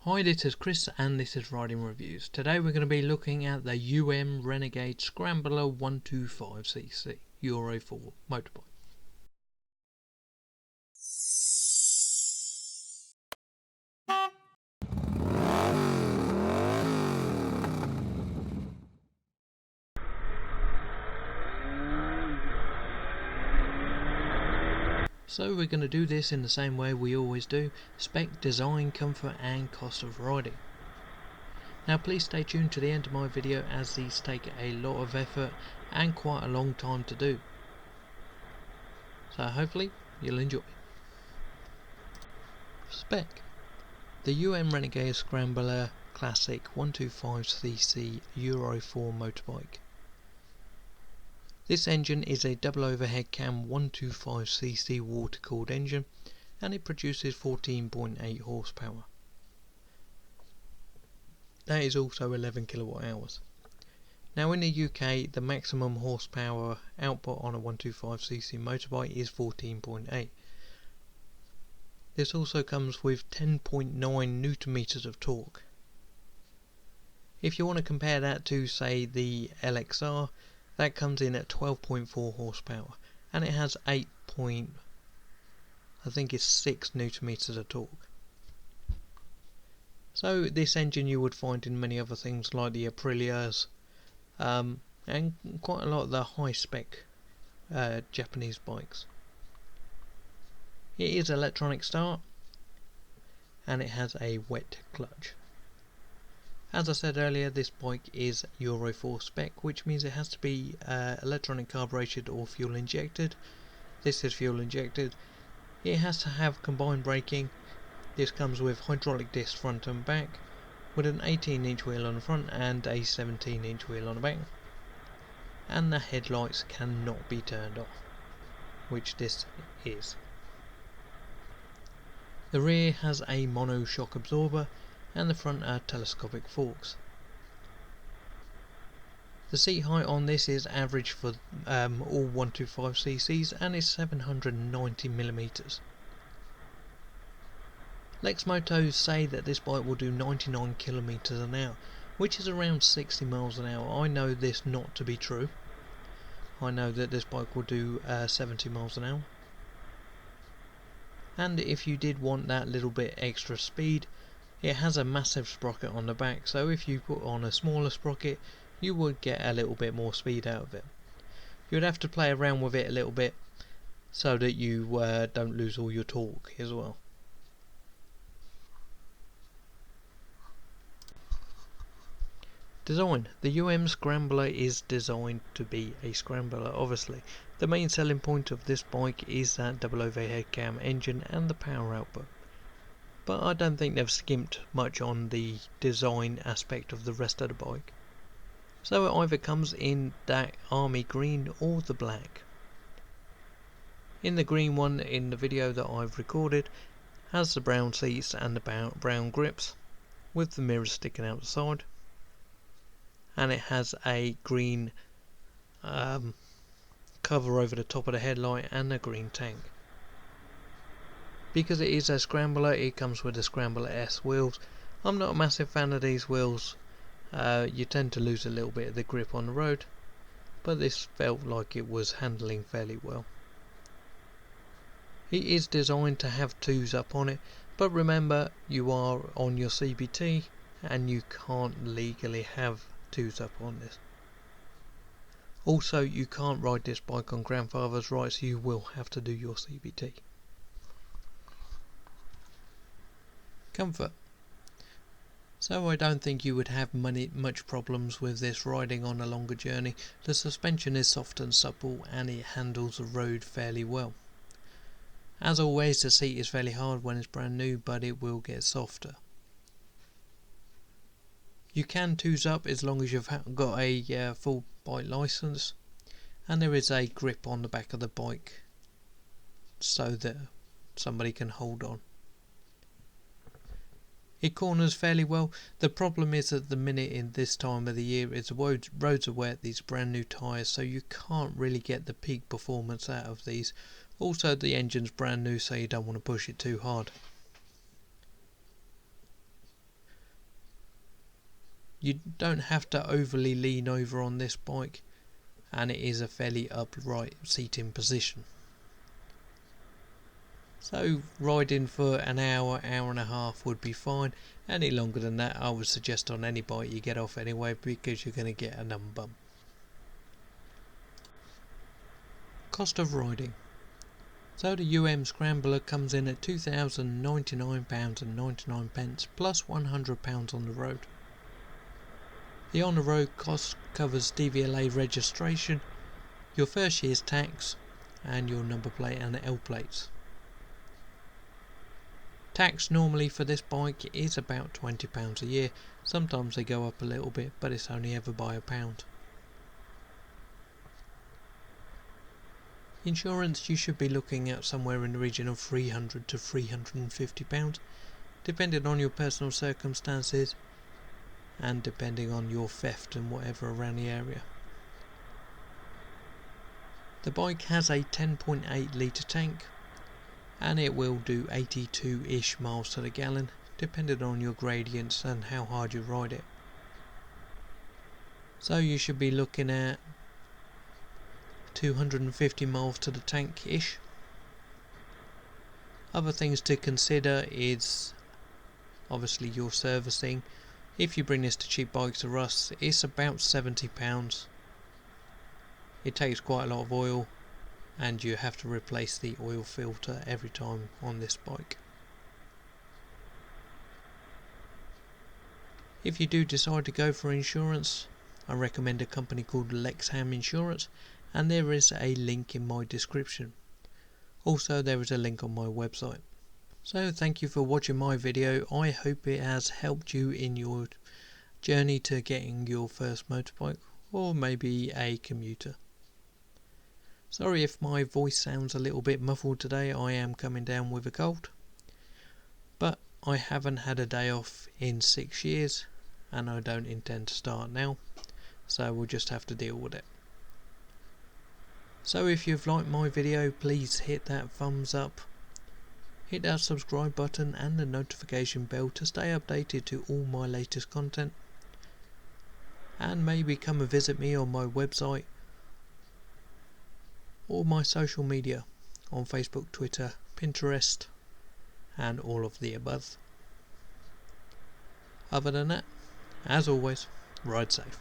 Hi, this is Chris and this is Riding Reviews. Today we're going to be looking at the Renegade Scrambler 125cc Euro 4 motorbike. So we're going to do this in the same way we always do: spec, design, comfort and cost of riding. Now please stay tuned to the end of my video, as these take a lot of effort and quite a long time to do. So hopefully you'll enjoy. Spec. The Renegade Scrambler Classic 125cc Euro 4 motorbike. This engine is a double overhead cam 125cc water cooled engine, and it produces 14.8 horsepower. That is also 11 kilowatt hours. Now in the UK, the maximum horsepower output on a 125cc motorbike is 14.8. This also comes with 10.9 Newton meters of torque. If you want to compare that to, say, the LXR, that comes in at 12.4 horsepower, and it has 6 Newton meters of torque. So this engine you would find in many other things like the Aprilias, and quite a lot of the high spec Japanese bikes. It is electronic start, and it has a wet clutch. As I said earlier, this bike is Euro 4 spec, which means it has to be electronic carbureted or fuel injected. This is fuel injected. It has to have combined braking. This comes with hydraulic discs front and back, with an 18-inch wheel on the front and a 17-inch wheel on the back. And the headlights cannot be turned off, which this is. The rear has a mono shock absorber, and the front are telescopic forks. The seat height on this is average for all 125cc's and is 790mm. Lexmoto say that this bike will do 99 km an hour, which is around 60 miles an hour. I know this not to be true. I know that this bike will do 70 miles an hour. And if you did want that little bit extra speed, it has a massive sprocket on the back, so if you put on a smaller sprocket you would get a little bit more speed out of it. You would have to play around with it a little bit so that you don't lose all your torque as well. Design. The Scrambler is designed to be a scrambler, obviously. The main selling point of this bike is that double overhead cam engine and the power output. But I don't think they've skimped much on the design aspect of the rest of the bike. So it either comes in that army green or the black. In the green one, in the video that I've recorded, has the brown seats and the brown grips, with the mirrors sticking out the side. And it has a green cover over the top of the headlight and a green tank. Because it is a scrambler, it comes with the Scrambler S wheels. I'm not a massive fan of these wheels. You tend to lose a little bit of the grip on the road, but this felt like it was handling fairly well. It is designed to have 2s up on it, but remember, you are on your CBT and you can't legally have 2s up on this. Also, you can't ride this bike on grandfather's rights, so you will have to do your CBT. Comfort. So I don't think you would have much problems with this riding on a longer journey. The suspension is soft and supple, and it handles the road fairly well. As always, the seat is fairly hard when it's brand new, but it will get softer. You can 2s up as long as you've got a full bike license, and there is a grip on the back of the bike so that somebody can hold on. It corners fairly well. The problem is at the minute in this time of the year is the roads are wet, these brand new tyres, so you can't really get the peak performance out of these. Also, the engine's brand new, so you don't want to push it too hard. You don't have to overly lean over on this bike, and it is a fairly upright seating position. So riding for an hour, hour and a half would be fine. Any longer than that I would suggest on any bike you get off anyway, because you're going to get a numb bump. Cost of riding. So the Scrambler comes in at £2,099.99 plus £100 on the road. The on the road cost covers DVLA registration, your first year's tax, and your number plate and L plates. Tax normally for this bike is about £20 a year. Sometimes they go up a little bit, but it's only ever by £1. Insurance, you should be looking at somewhere in the region of £300 to £350, depending on your personal circumstances and depending on your theft and whatever around the area. The bike has a 10.8 litre tank, and it will do 82-ish miles to the gallon, depending on your gradients and how hard you ride it. So you should be looking at 250 miles to the tank-ish. Other things to consider is obviously your servicing. If you bring this to Cheap Bikes or Us, it's about £70. It takes quite a lot of oil, and you have to replace the oil filter every time on this bike. If you do decide to go for insurance, I recommend a company called Lexmoto Insurance, and there is a link in my description. Also, there is a link on my website. So thank you for watching my video. I hope it has helped you in your journey to getting your first motorbike, or maybe a commuter. Sorry if my voice sounds a little bit muffled today. I am coming down with a cold, but I haven't had a day off in 6 years, and I don't intend to start now, so we'll just have to deal with it. So if you've liked my video, please hit that thumbs up, hit that subscribe button and the notification bell to stay updated to all my latest content, and maybe come and visit me on my website or my social media on Facebook, Twitter, Pinterest and all of the above. Other than that, as always, ride safe.